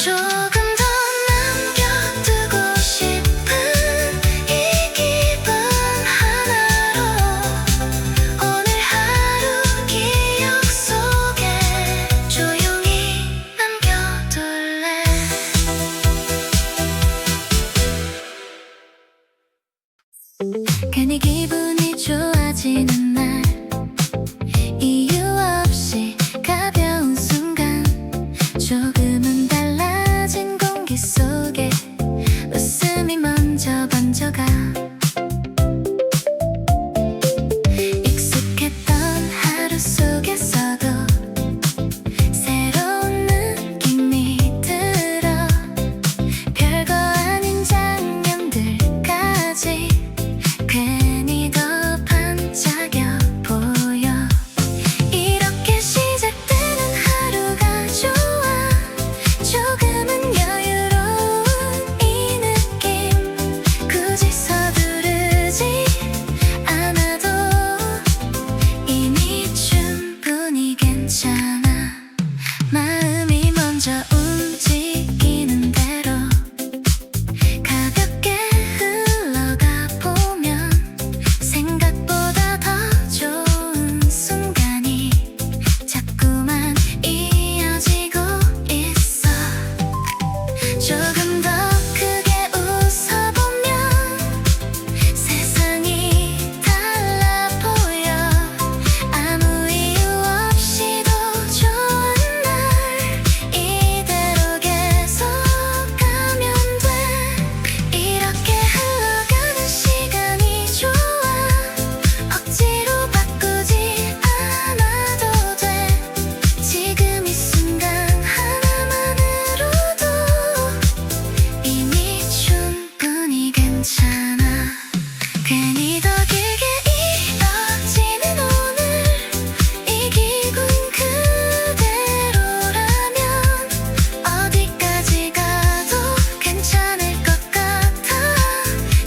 조금 더 남겨두고 싶은 이 기분 하나로 오늘 하루 기억 속에 조용히 남겨둘래. 괜히 기분이 좋아지는 날, 이유 없이 가벼운 순간, 조금은 달라진 공기 속에 웃음이 먼저 번져가. 익숙했던 하루 속에서도 새로운 느낌이 들어. 별거 아닌 장면들까지 괜히 더 반짝여 보여. 이렇게 시작되는 하루가 좋아. 조금은 여유로운 이 느낌, 굳이 서두르지 않아도 이미 충분히 괜찮아. 마음이 먼저 움직이는 대로 가볍게 흘러가 보면 생각보다 더 좋은 순간이 자꾸만 이어지고 있어. 조금 더 크게 웃어보면 세상이 달라 보여. 아무 이유 없이도 좋은 날, 이대로 계속 가면 돼. 이렇게 흘러가는 시간이 좋아. 억지로 바꾸지 않아도 돼. 지금 이 순간 하나만으로도 이미 충분히 괜찮아. 괜히 더 길게 이어지는 오늘, 이 기분 그대로라면 어디까지 가도 괜찮을 것 같아.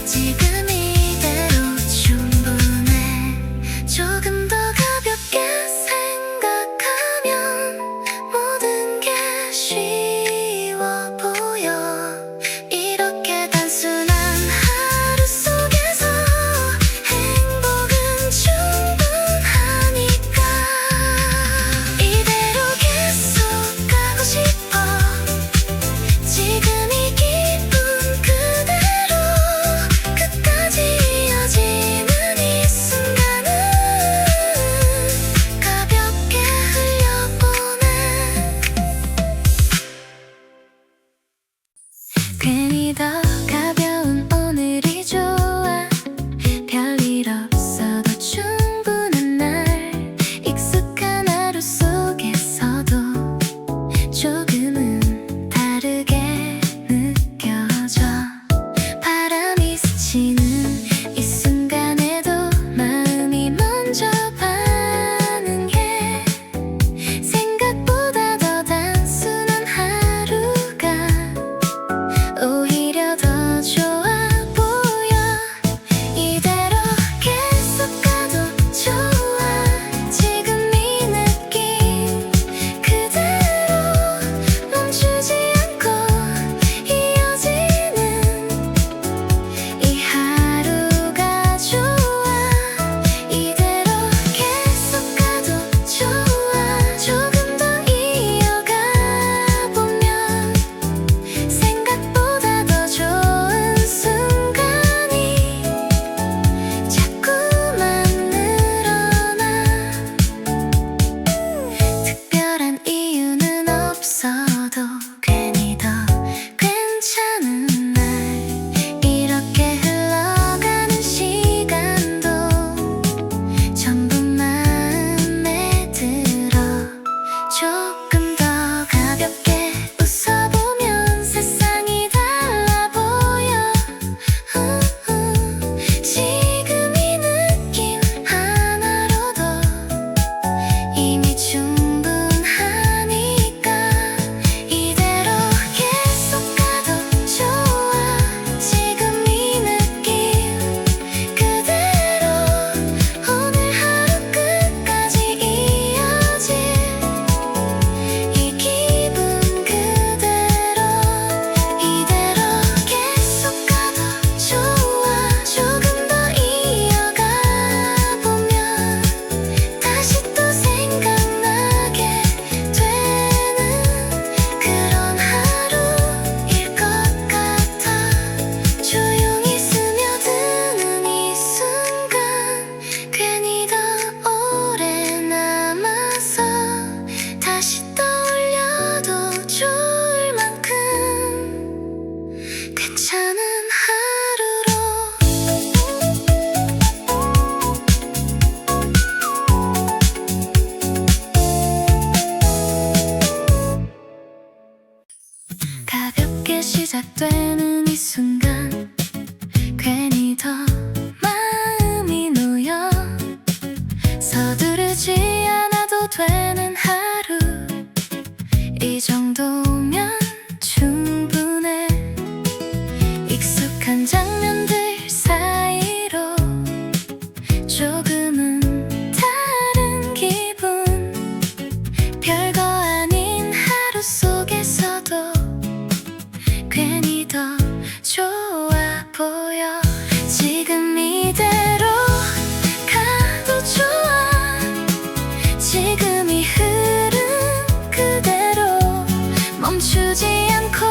지금 이대로 충분해. 조금 더 가볍게 생각하면 모든 게 쉬워 보여. 이렇게 단순한 하루 속에서 행복은 충분하니까 이대로 계속 가고 싶어. 지금 이 기분 그대로 끝까지 이어지는 이 순간은 가볍게 흘려보내. 괜히 더 가벼운 오늘이 좋아. 별일 없어도 충분한 날, 익숙한 하루 속에서도 조금은 다르게 느껴져. 바람이 스치는 이 순간에도 마음이 먼저 반응해. 생각보다 더 단순한 하루가 오히려 더 괜찮은 하루로 가볍게 시작되는 이 순간 괜히 더 마음이 놓여 서두르지 않아도 되는 하루 이 정도면 충분해 익숙한 장면들 사이로 조금은 다른 기분 별거 아닌 하루 속에서도 괜히 더 좋아 보여 지금 이대로 가도 좋아 지금 이 흐름 그대로 멈추지 않고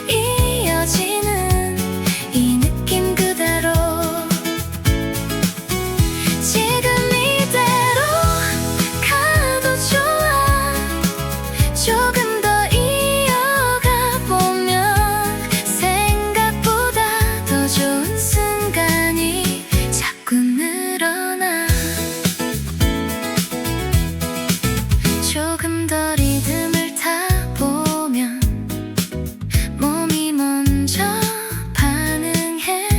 이어지는 이 느낌 그대로 지금 이대로 가도 좋아 조금 더 이어가 보면 생각보다 더 좋은 순간이 자꾸 늘어나 조금 더 리듬을 타보면 몸이 먼저 반응해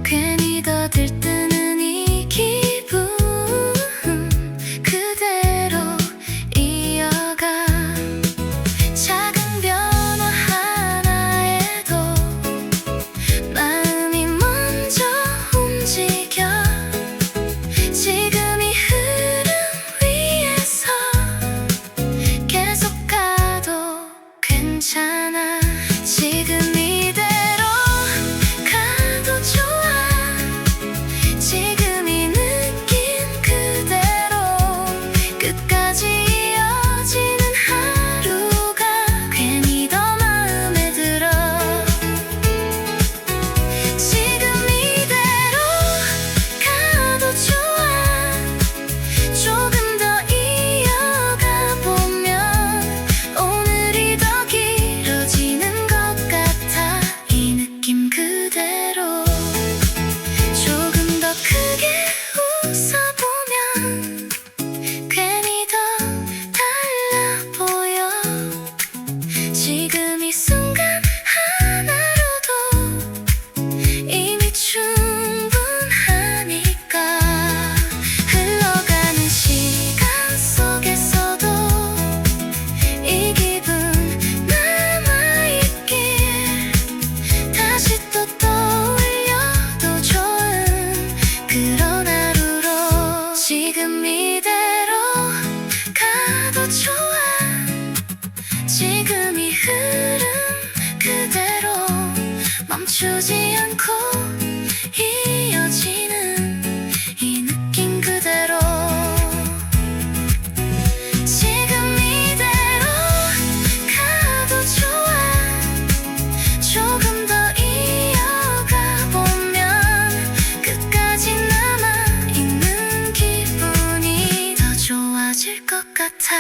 괜히 더 들뜨는 이 기분 그대로 이어가 작은 변화 하나에도 마음이 먼저 움직여 지금 이 흐름 위에서 계속 가도 괜찮아 지금 이대로 가도 좋아 지금 이 느낌 그대로 끝까지 이어지는 하루가 괜히 더 마음에 들어 지금 이대로 가도 좋아 조금 더 이어가 보면 오늘이 더 길어지는 것 같아 이 느낌 그대로 조금 더 크게 웃어보면 괜히 더 달라 보여 지금 이 순간 하나로도 이미 충분하니까 흘러가는 시간 속에서도 이 기분 남아있길 다시 또 떠올려도 좋은 그런 하루로 지금 이대로 가도 좋아 지금 이 흐름 그대로 멈추지 않고 이어지는 이 느낌 그대로 지금 이대로 가도 좋아 조금 더 이어가 보면 끝까지 남아있는 기분이 더 좋아질 것 같아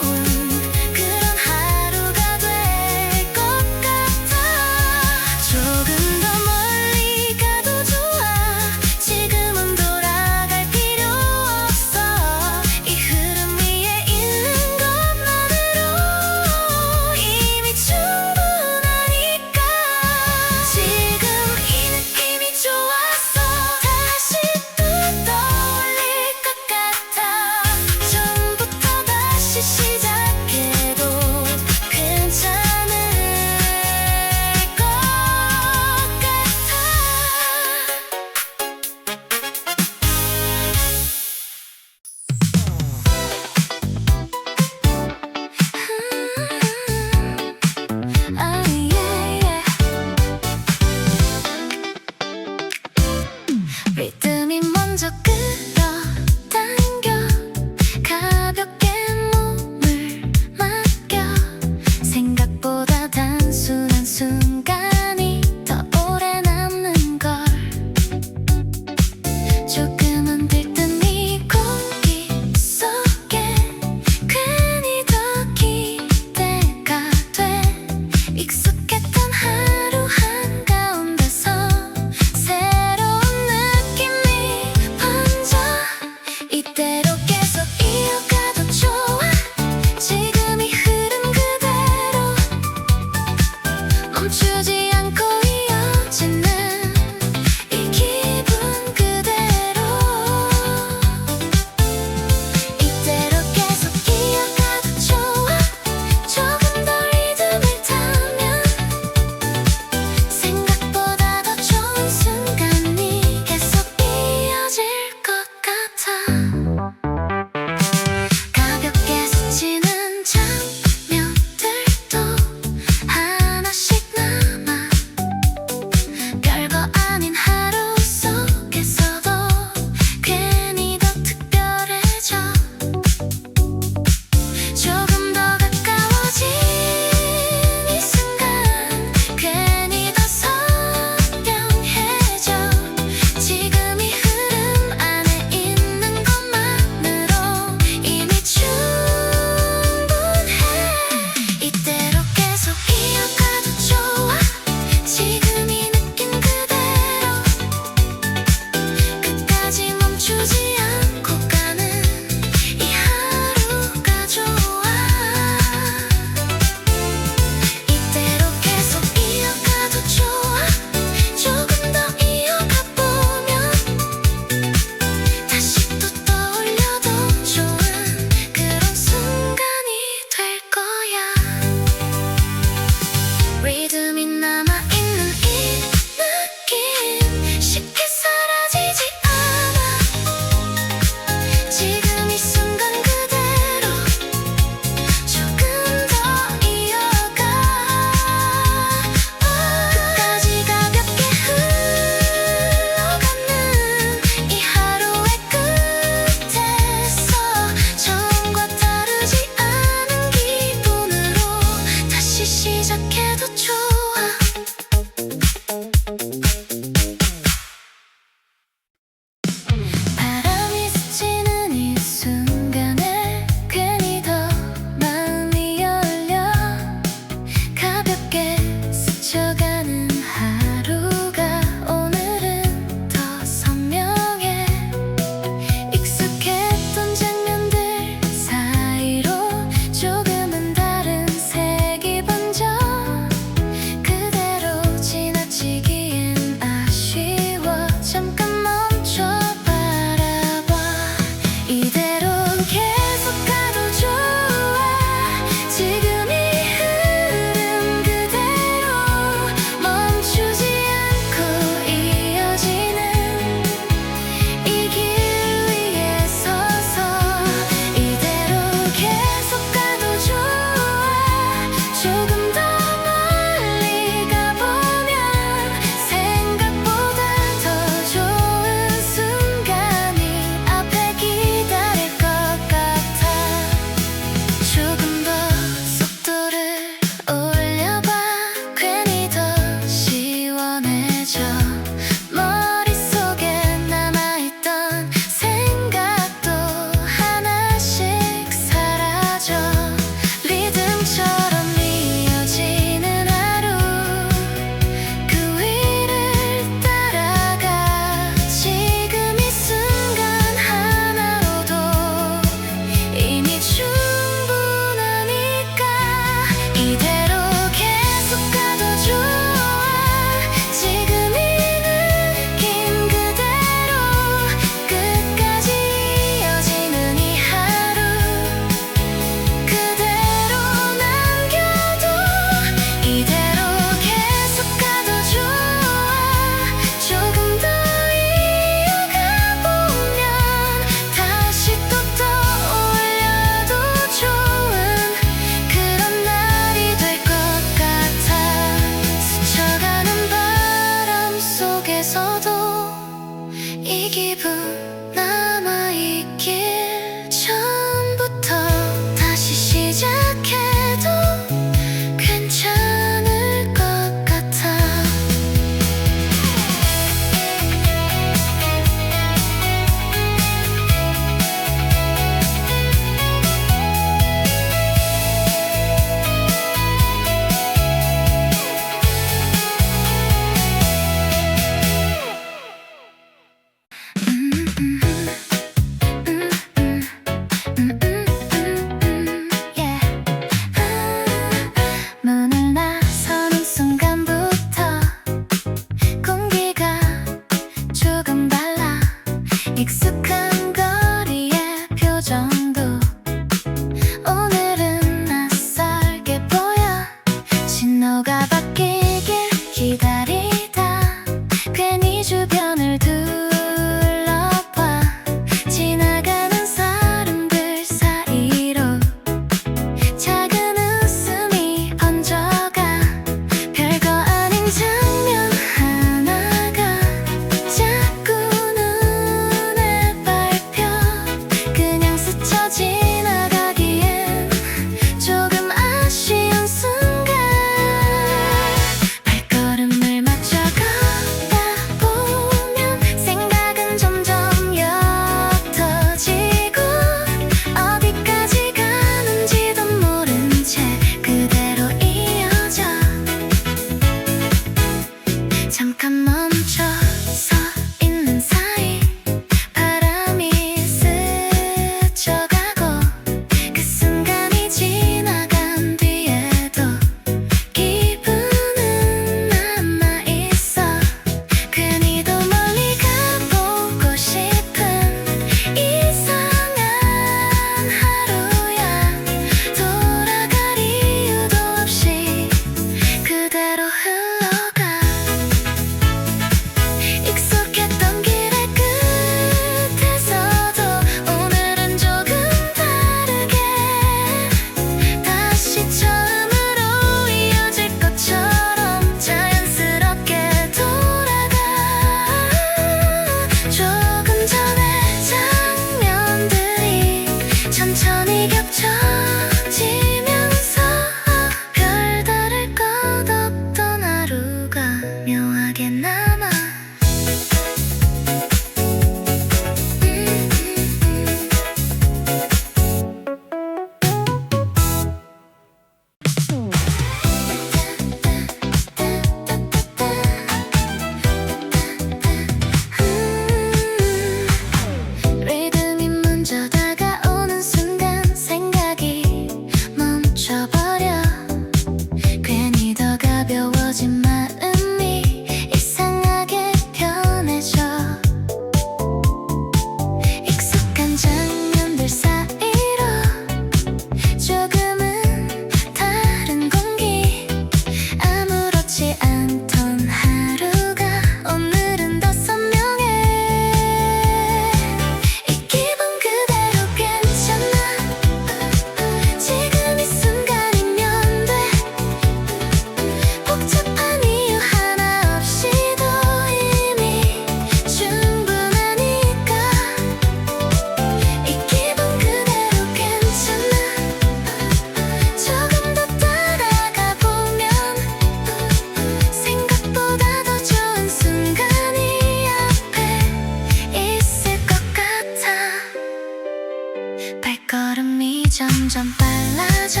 발걸음이 점점 빨라져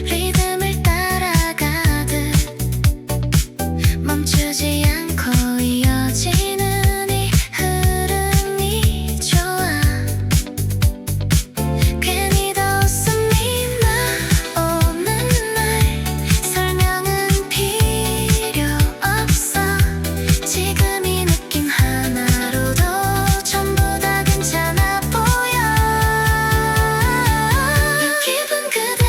리듬을 따라가듯 멈추지 않고 이어지는 이 흐름이 좋아 괜히 더 웃음이 나오는 날 설명은 필요 없어 지금 이 느낌 하나로도 전부 다 괜찮아 보여 이 기분 그대로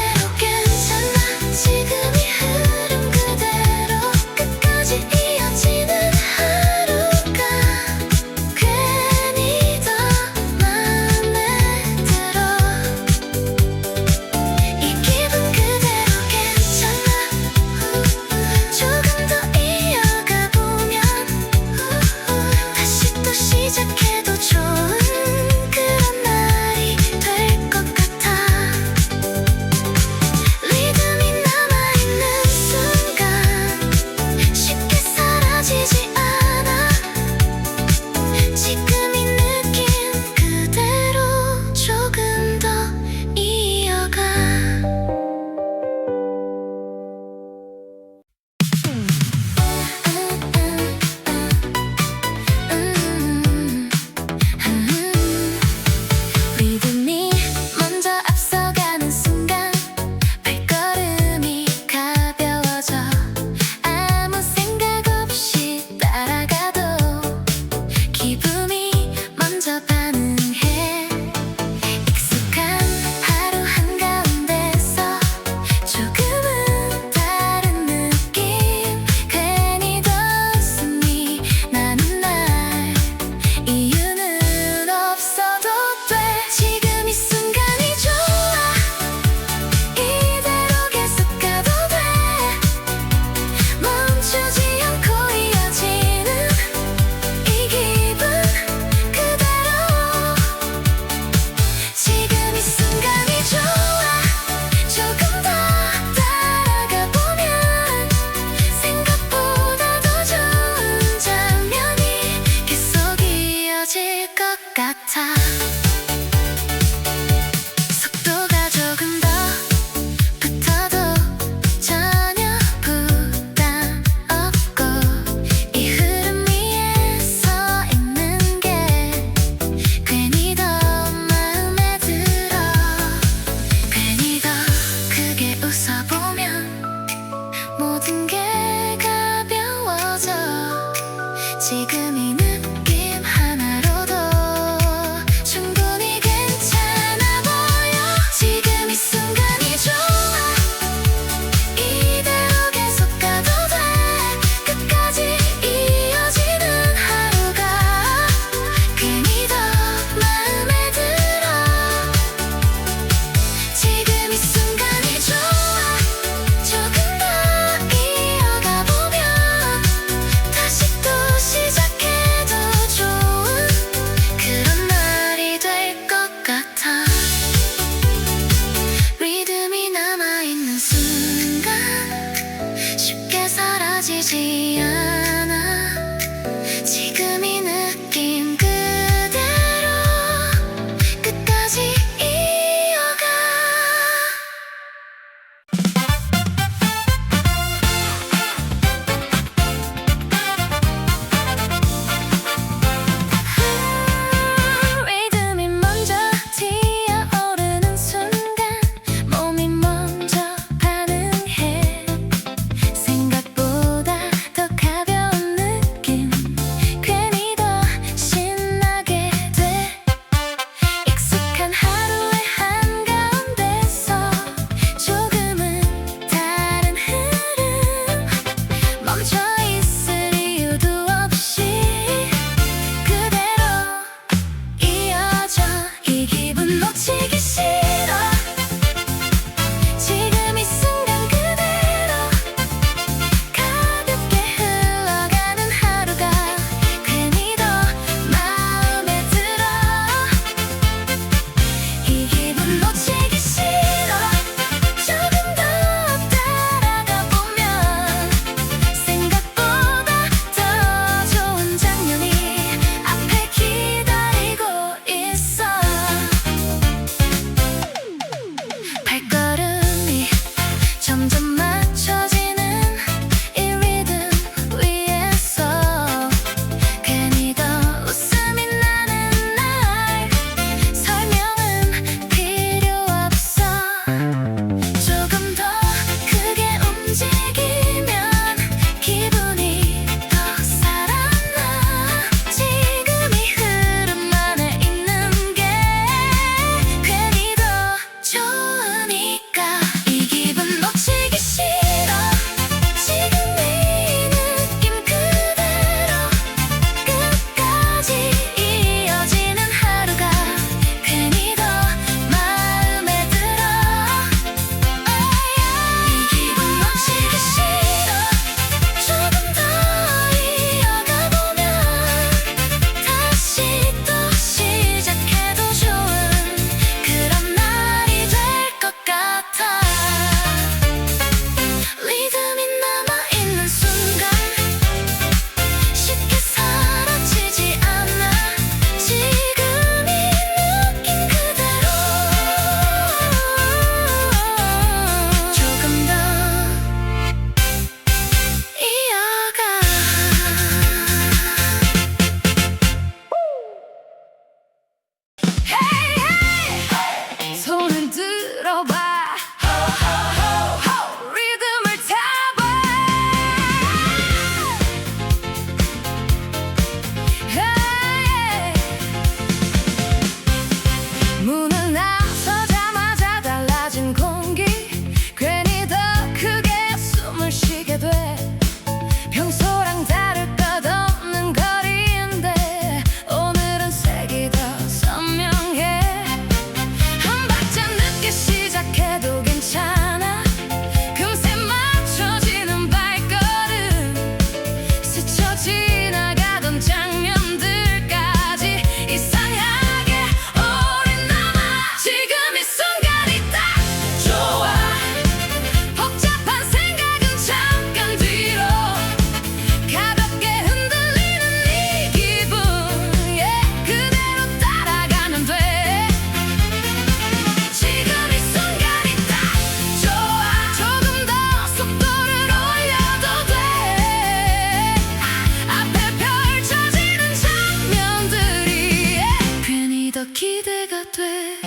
기대가 돼.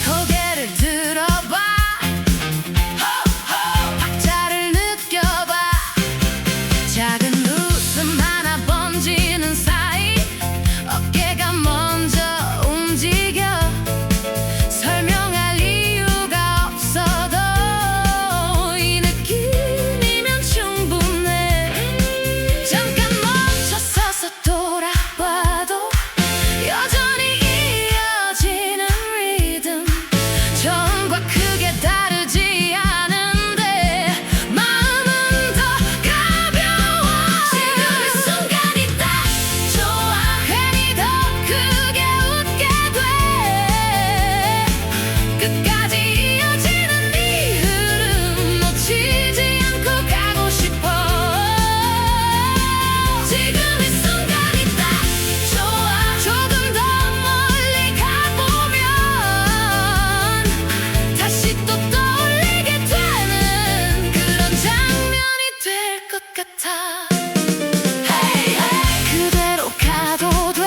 고개를 들어봐, 박자를 느껴봐. 작은 웃음 하나 번지는 사이 어깨가 먼저 움직여. 설명할 이유가 없어도 이 느낌이면 충분해. 잠깐 멈춰서서 돌아봐도 여전히 이어지는 리듬. 처음과 크게 다르지 않은데 마음은 더 가벼워. 지금 이 순간이 딱 좋아. 괜히 더 크게 웃게 돼. 끝까지 이어지는 이 흐름 놓치지 않고 가고 싶어. 지금 이 순간이 딱 좋아. 조금 더 멀리 가보면 다시 또 떠올리게 되는 그런 장면이 될 것 같아. 그대로 가도 돼.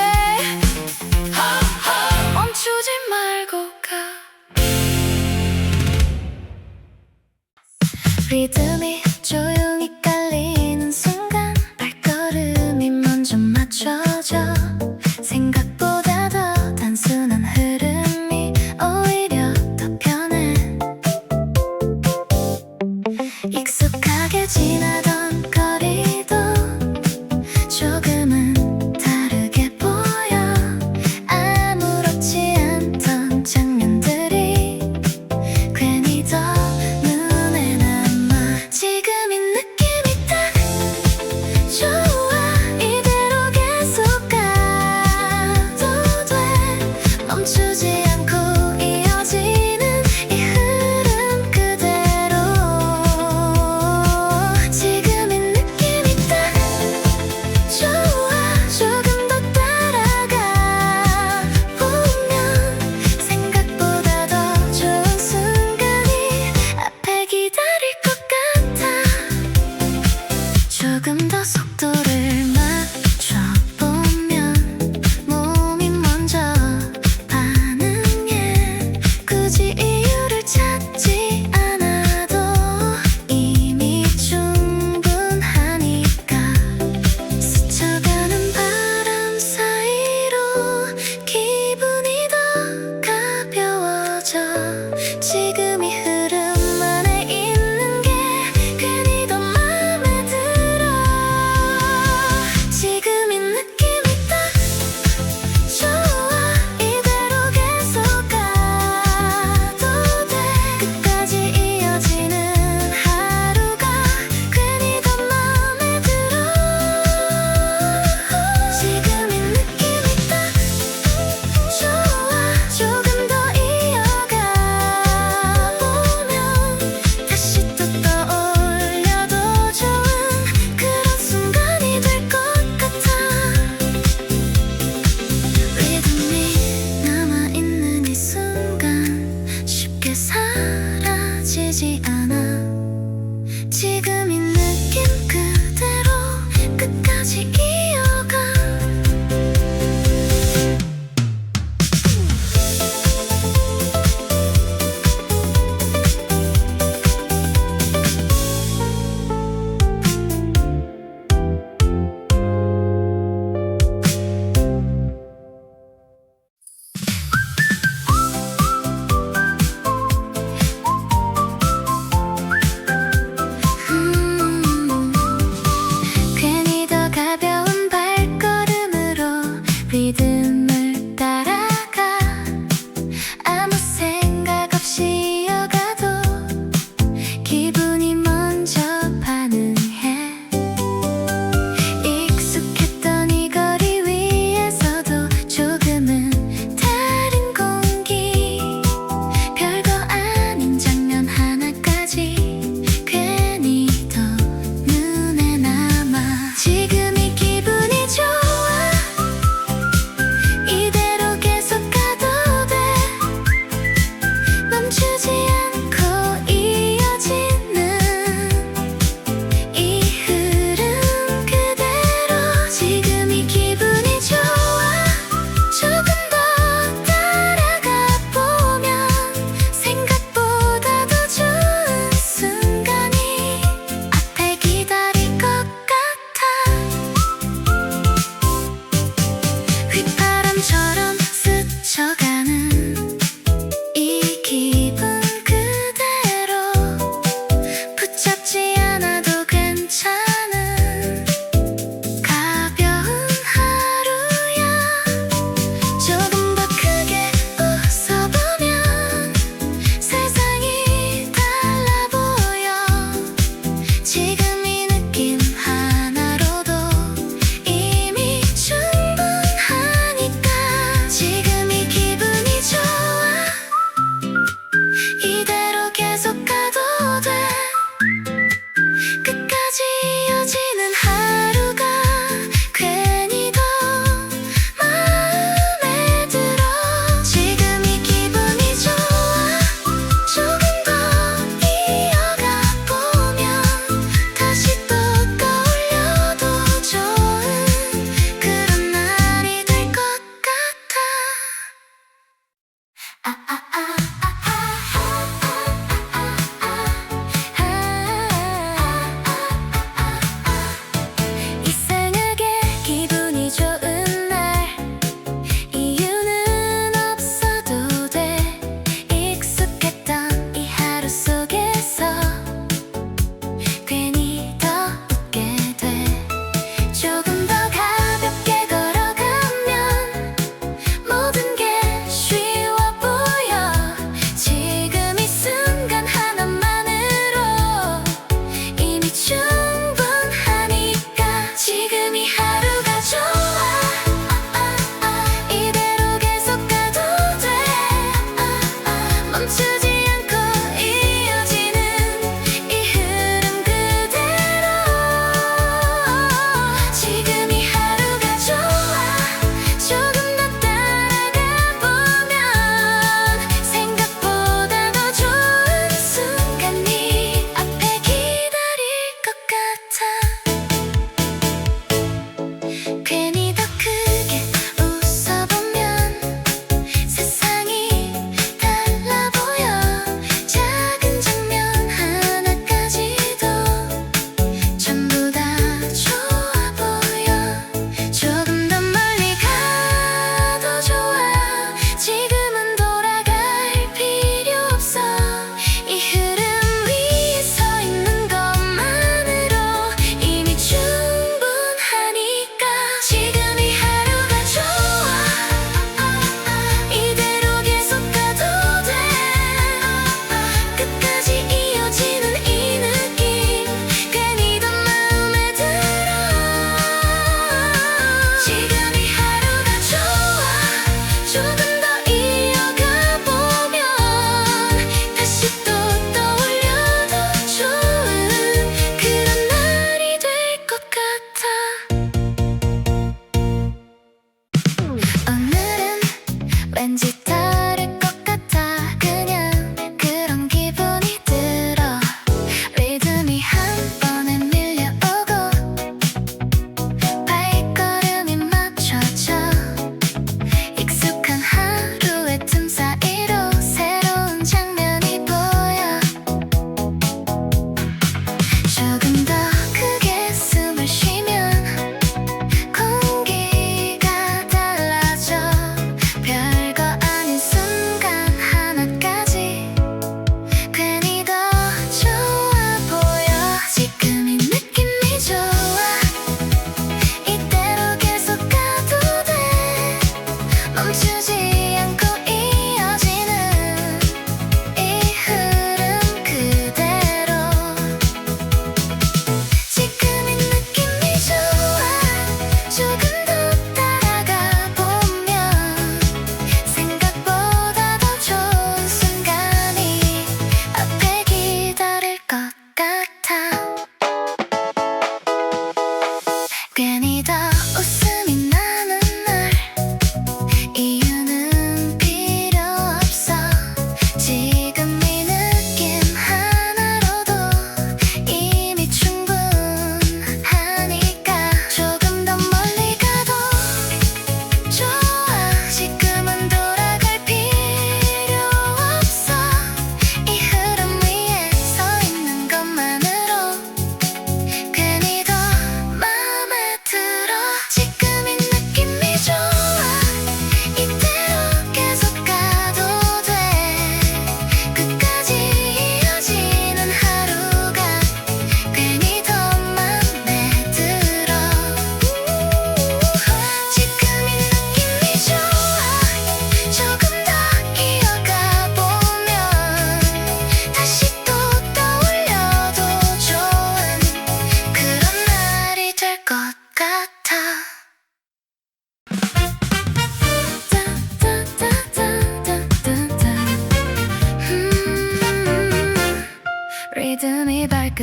멈추지 말고 가. 리듬이 조용히 깔리는 순간 발걸음이 먼저 맞춰져. 생각보다 더 단순한 흐름이 오히려 더 편해. 익숙하게 지나던 거리도 조금은 다르게 보여. 아무렇지 않던 장면들이 괜히 더 눈에 남아. 지금 이 느낌이 딱 좋아. 이대로 계속 가도 돼. 멈추지 않고 이어지는 이 흐름 그대로. 지금 이 느낌이 딱 좋아. 조금 더 따라가 보면 생각보다 더 좋은 순간이 앞에 기다릴 것 같아. 조금 더 속도를 맞춰보면 몸이 먼저 반응해. 굳이 이유를 찾지 않아도 이미 충분하니까. 스쳐가는 바람 사이로 기분이 더 가벼워져. 지금 이 흐름 안에 있는 게 괜히 더 마음에 들어. 지금 이 느낌이 딱 좋아. 이대로 계속 가도 돼. 끝까지 이어지는 하루가 괜히 더 마음에 들어. 지금 이 느낌이 딱 좋아. 조금 더 이어가 보면 다시 또 떠올려도 좋은 그런 순간이 될 것 같아. 리듬이 남아있는 이 순간 쉽게 사라지지 않아. 지금 이 느낌 그대로 끝까지 이어가. 괜히 더 가벼운 발걸음으로 리듬을 따라가. 아무 생각 없이 이어가도 기분이 먼저 반응해. 익숙했던 이 거리 위에서도 조금은 다른 공기. 별거 아닌 장면 하나까지 괜히 더 눈에 남아. 지금 이 기분이 좋아.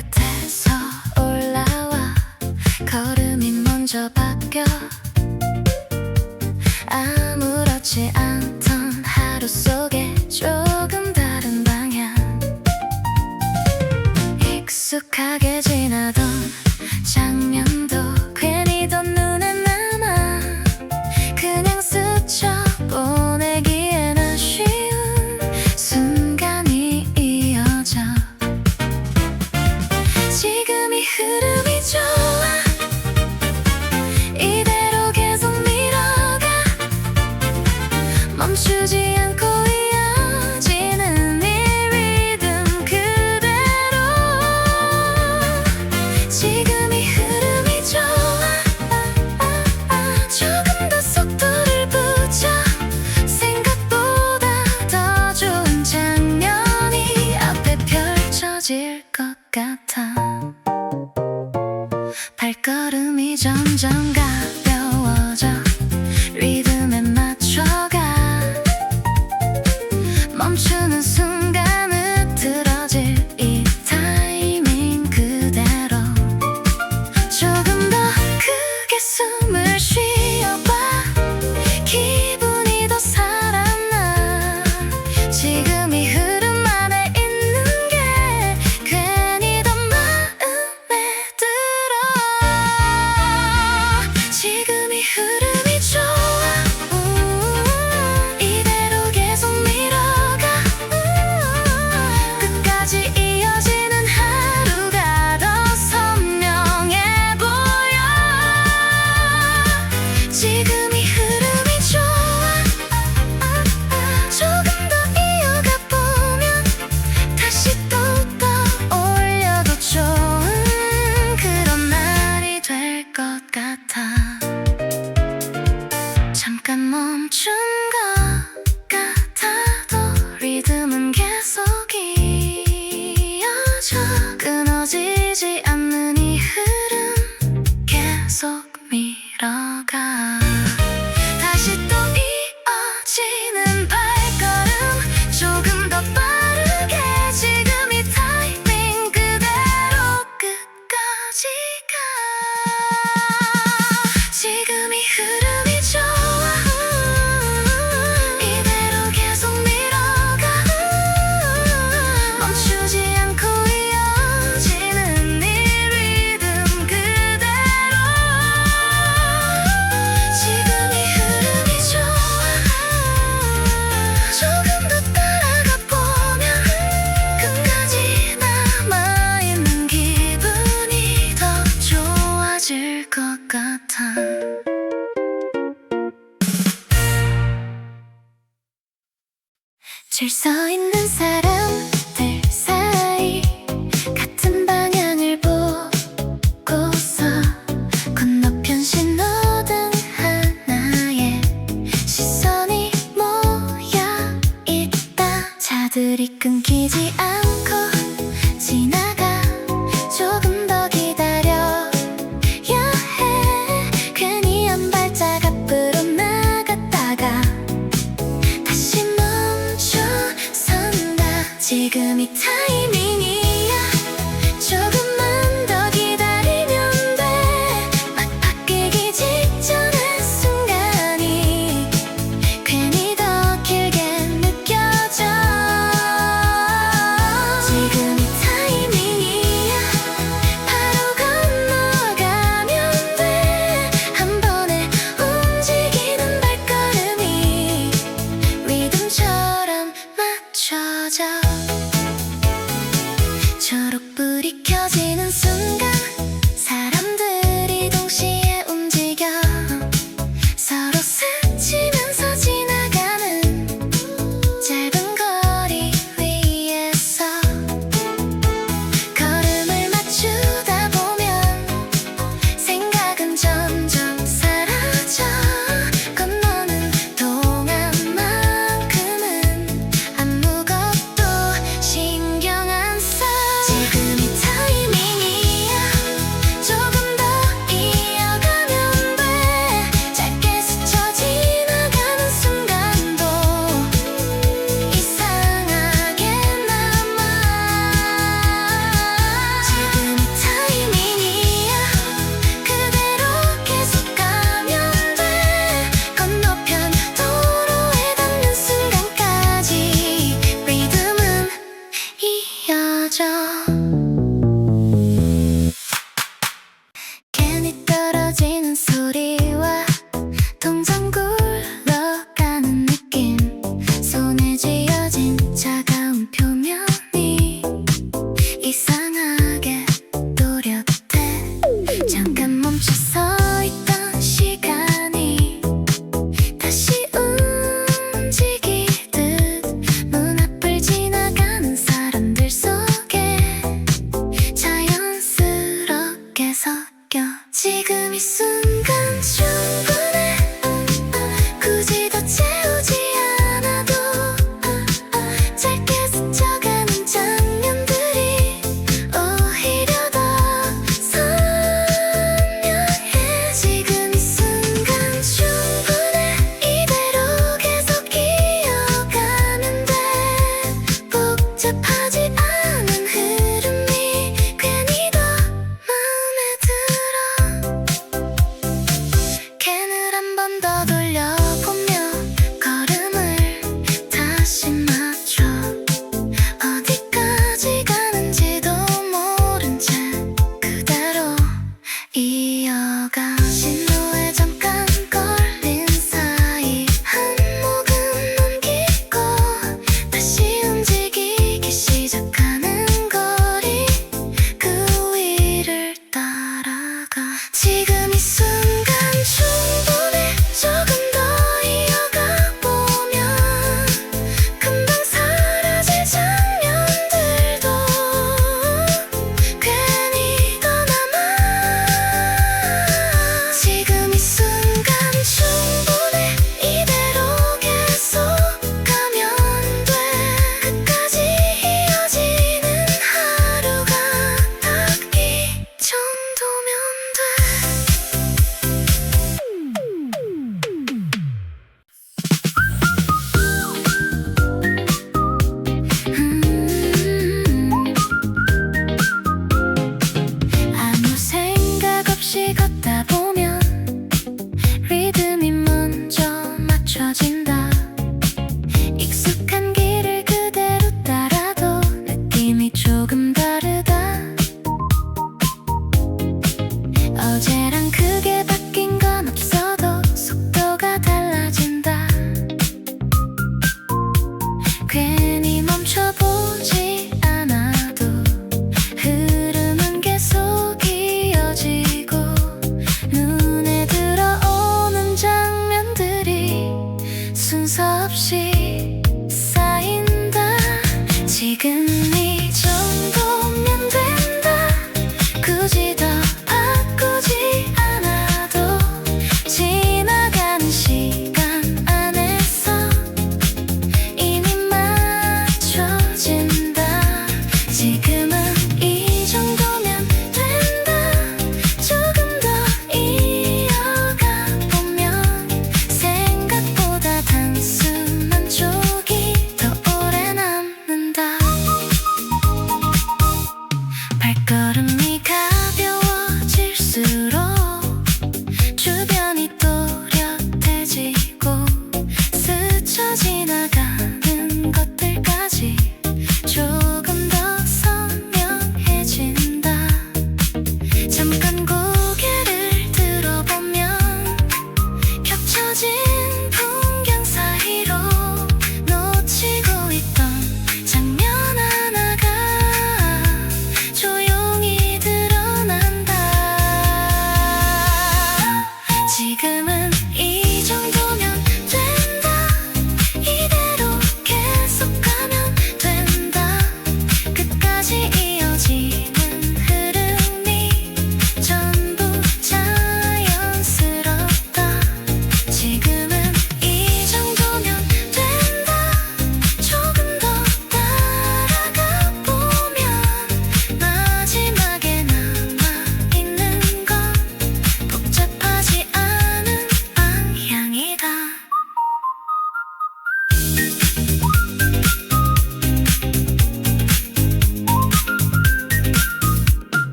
끝에서 올라와 걸음이 먼저 바뀌어 아무렇지 않던 하루 속에 조금 다른 방향 익숙하게 지나던 장면도 괜히 더 눈에 남아 그냥 스쳐 보내기엔 아쉬운 순간이 이어져 지금이 흐름이 좋아 이대로 계속 밀어가 멈추지 않고 이어지는 이 리듬 그대로 지금이 흐름이 좋아 조금 더 속도를 붙여 생각보다 더 좋은 장면이 앞에 펼쳐질 것 같아 발걸음이 점점 가벼워져 리듬에 맞춰가 멈추는 순간 흐트러질 이 타이밍 그대로 조금 더 크게 숨을 쉬어봐 기분이 더 살아나 지금 이 흐름 안에 있는 게 괜히 더 마음에 들어 지금 이 흐름이 좋아 이대로 계속 밀어가 끝까지 이어지는 하루가 더 선명해 보여 지금 이 흐름이 좋아 조금 더 이어가 보면 다시 또 떠올려도 좋은 그런 날이 될 것 같아 잠깐 멈춘 것 같아도 리듬은 계속 이어져 끊어지지 않는 이 흐름 계속 밀어가 다시 또 이어지는 발걸음 조금 더 빠르게 지금 이 타이밍 그대로 끝까지 가 지금 이 흐름이 좋아 이대로 계속 밀어가 멈추지 않고 이어지는 이 리듬 그대로 지금 이 흐름이 좋아 조금 더 따라가 보면 끝까지 남아있는 기분이 더 좋아질 것 같아 줄 서 있는 사람들 사이 같은 방향을 보고서 건너편 신호등 하나에 시선이 모여 있다 차들이 끊기지 않고 지나가 조금 더 기다려야 해 괜히 한 발짝 앞으로 나갔다가 다시 멈춰선다 지금 이 타이밍이야 조금만 더 기다리면 돼막 바뀌기 직전의 순간이 괜히 더 길게 느껴져 지금 이 타이밍이야 바로 건너가면 돼 한 번에 움직이는 발걸음이 리듬처럼 맞춰져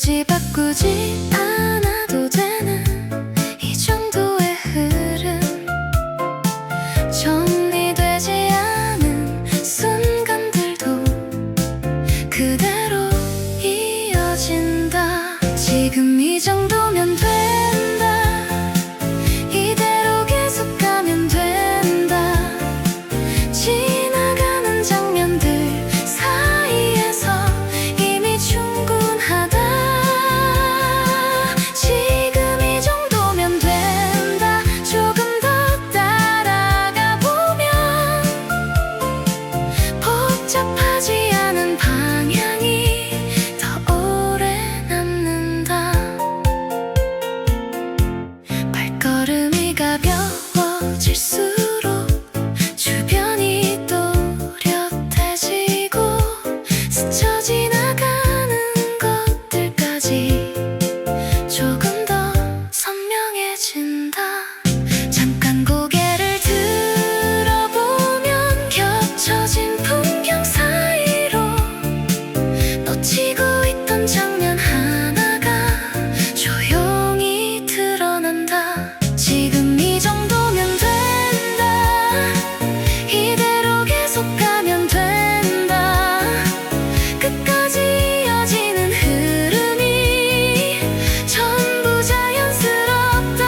굳이 바꾸지 않아도 되는 이 정도의 흐름, 정리되지 않은 순간들도 그대로 이어진다. 지금 이 정도면 된다. 이대로 계속 가면 된다. 지나가는 장면들 사이에서 이미 충분하다. 지금 이 정도면 된다. 조금 더 따라가 보면 복잡하지 않은 방향이 더 오래 남는다. 발걸음이 가벼워질수록 주변이 또렷해지고 스쳐 지나가는 것들까지 조금 더 선명해진다. 잠깐 고개를 들어보면 겹쳐진 풍경 사이로 놓치고 있던 장면 하나가 조용히 드러난다. 지금 이 정도면 된다. 이대로 계속 가면 된다. 끝까지 이어지는 흐름이 전부 자연스럽다.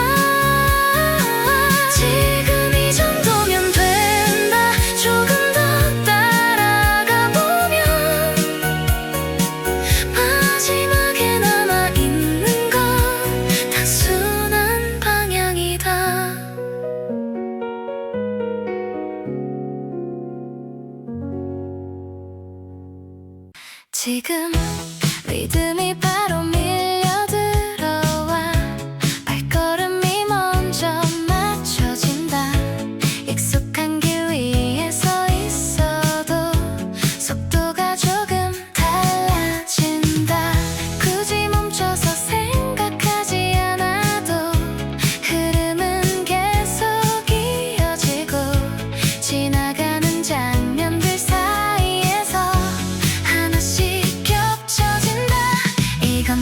지금 이 정도면 된다. 조금 더 따라가 보면 마지막에 남아있는 건 단순한 방향이다. 지금 리듬이 바로 밀려들어와 발걸음이 먼저 맞춰진다. 익숙한 길 위에 서 있어도 속도가 조금 달라진다. 굳이 멈춰서 생각하지 않아도 흐름은 계속 이어지고 지나가는 장면들 사이에서 하나씩 겹쳐진다. 이건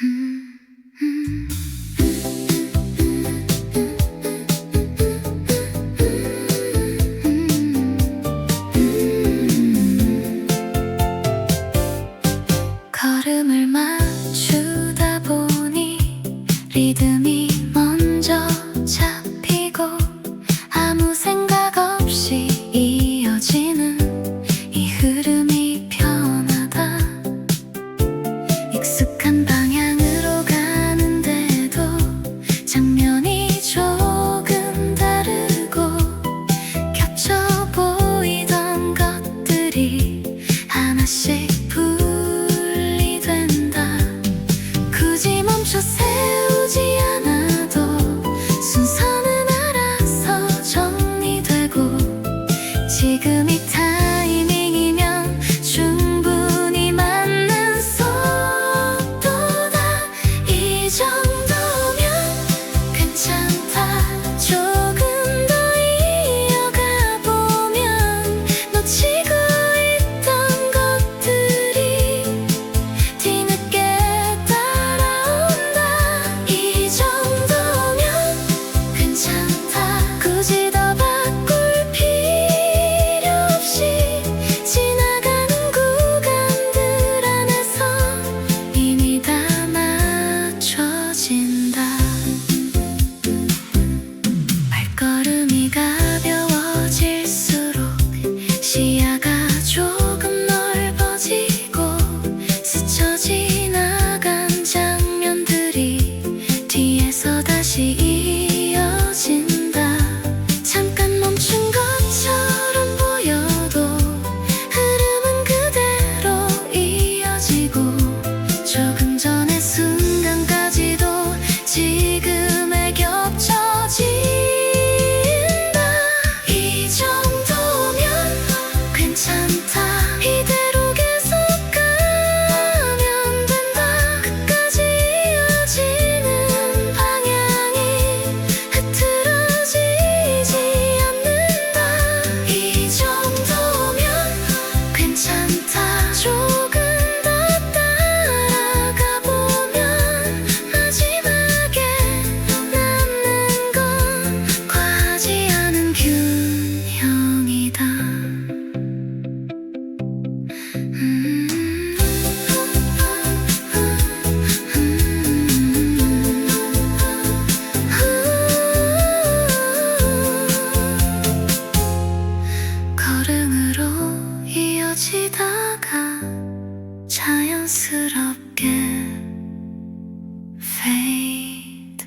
음, 음. 걸음을 맞추다 보니 리듬이 먼저 잡히고 아무 생각 없이 이어지는 이 흐름이 편하다. 익숙한 방향으로 가는데도 장면이 조금 다르고 겹쳐 보이던 것들이 하나씩 분리된다. 굳이 멈춰 세우지 않아도 순서는 알아서 정리되고 지금이 타이밍이면 충분히 맞는 속도다. 이 정도면 괜찮다. 조금 더 이어가 보면 놓치고 있던 것들이 뒤늦게 따라온다. 이 정도면 괜찮다. 굳이 더 바꿀 필요 없이 지나가는 구간들 안에서 이미 다 맞춰진다. 발걸음이 가벼워질수록 시야가 조금 넓어지고 스쳐 지나간 장면들이 뒤에서 다시 이어진다. 잠깐 멈춘 것처럼 보여도 흐름은 그대로 이어지고 조금 전의 순간까지도 지금에 겹쳐진다. 이 정도면 괜찮다. 이대로 계속 가면 된다. 끝까지 이어지는 방향이 흐트러지지 않는다. 이 정도면 괜찮다. 조금 더 따라가 보면 마지막에 남는 건 과하지 않은 균형이다. 걸음으로 이어지다가 자연스럽게 fade.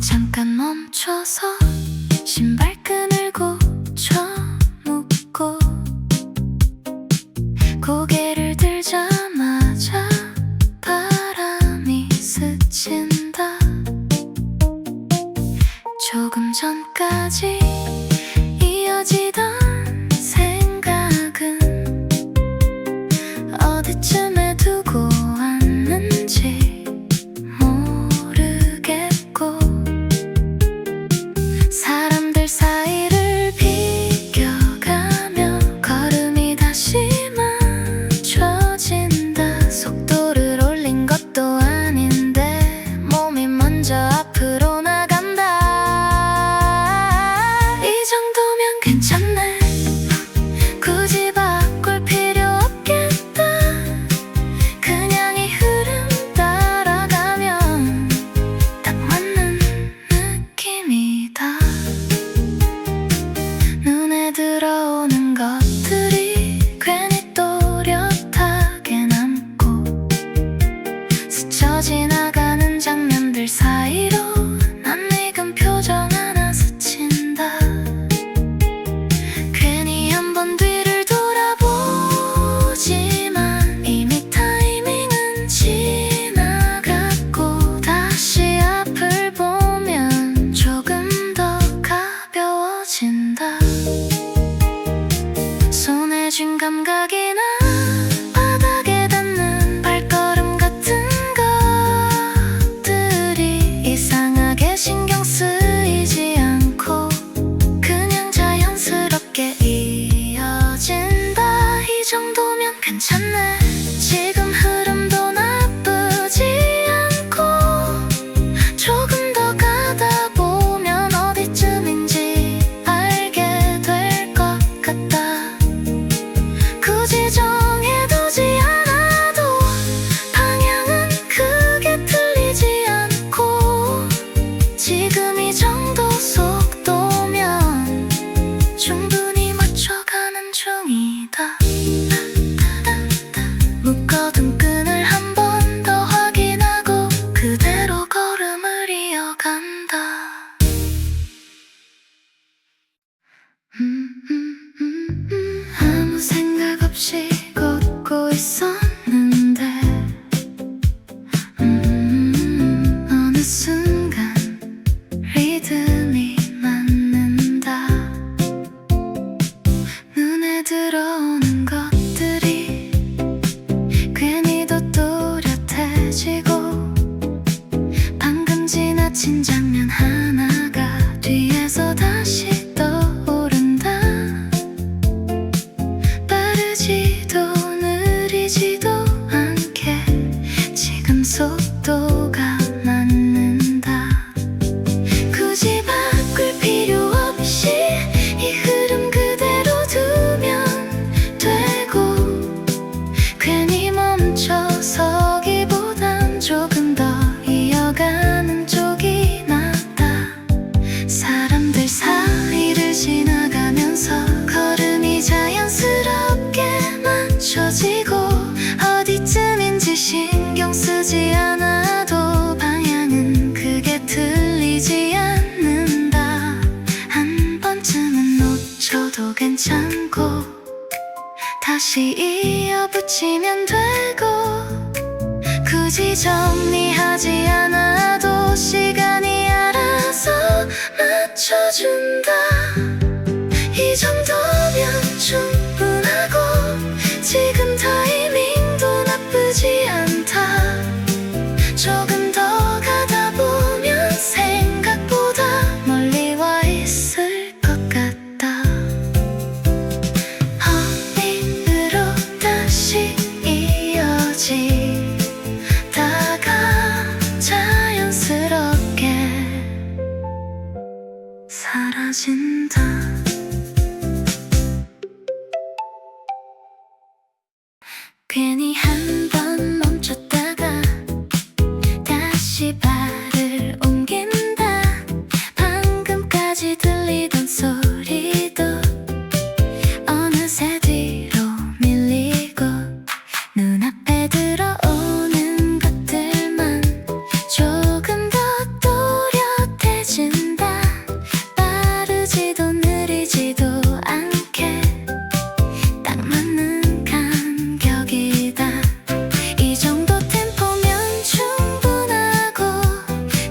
잠깐 멈춰서 신발끈을 고쳐 묶고 고개를 들자마자 바람이 스친다. 조금 전까지 이어지던 생각은 어디쯤에 두고 왔는지 모르겠고 사람들 사이를 비껴가며 걸음이 다시 맞춰진다. 속도를 올린 것도 아닌데 몸이 먼저 앞으로 나간다. 이 정도면 괜찮네. 굳이 바꿀 필요 없겠다. 그냥 이 흐름 따라가면 딱 맞는 느낌이다. 눈에 들어오는 것들이 괜히 또렷하게 남고 스쳐 지나가는 장면들 사이로 간다. 아무 생각 없이 걷고 있었는데 어느 순간 리듬이 맞는다. 눈에 들어오는 것들이 괜히 더 또렷해지고 방금 지나친 장면 하나가 뒤에서 다시 떠오른다. 빠르지도 느리지도 않게 지금 속도가 맞는다. 굳이 바꿀 필요 없이 이 흐름 그대로 두면 되고 괜히 멈춰서기보단 조금 더 이어가는 쪽이 낫다. 사람들 사이를 지나가면서 걸음이 자연스럽게 맞춰지고 어디쯤인지 신경 쓰지 않아도 방향은 크게 틀리지 않는다. 한 번쯤은 놓쳐도 괜찮고 다시 이어붙이면 되고 굳이 정리하지 않아도 시간이 알아서 맞춰준다. 이 정도면 충분하고 지금 타이밍도 나쁘지 않다. 조금 더 가다 보면 생각보다 멀리 와 있을 것 같다. 허리으로 다시 이어지다가 자연스럽게 사라진다. 괜히 한 번 멈췄다가 다시 발을 옮긴다. 방금까지 들리던 소리도 어느새 뒤로 밀리고 눈앞에 들어오는 것들만 조금 더 또렷해진다. 빠르지도 느리지도 않게 딱 맞는 간격이다. 이 정도 템포면 충분하고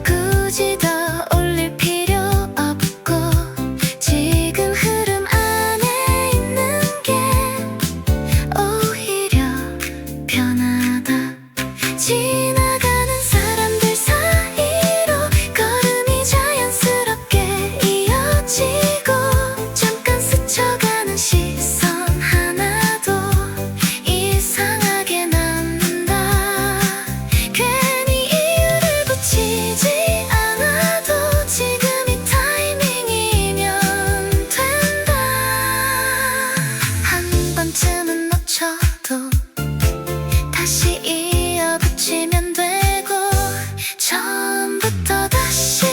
굳이 더 올릴 필요 없고 지금 흐름 안에 있는 게 오히려 편하다. 지나가는 사람들 사이로 걸음이 자연스럽게 이어지고 잠깐 스쳐가는 시선 하나도 이상하게 남는다. 괜히 이유를 붙이지 않아도 지금이 타이밍이면 된다. 한 번쯤은 놓쳐도 다시 이어붙이면 되고 처음부터 다시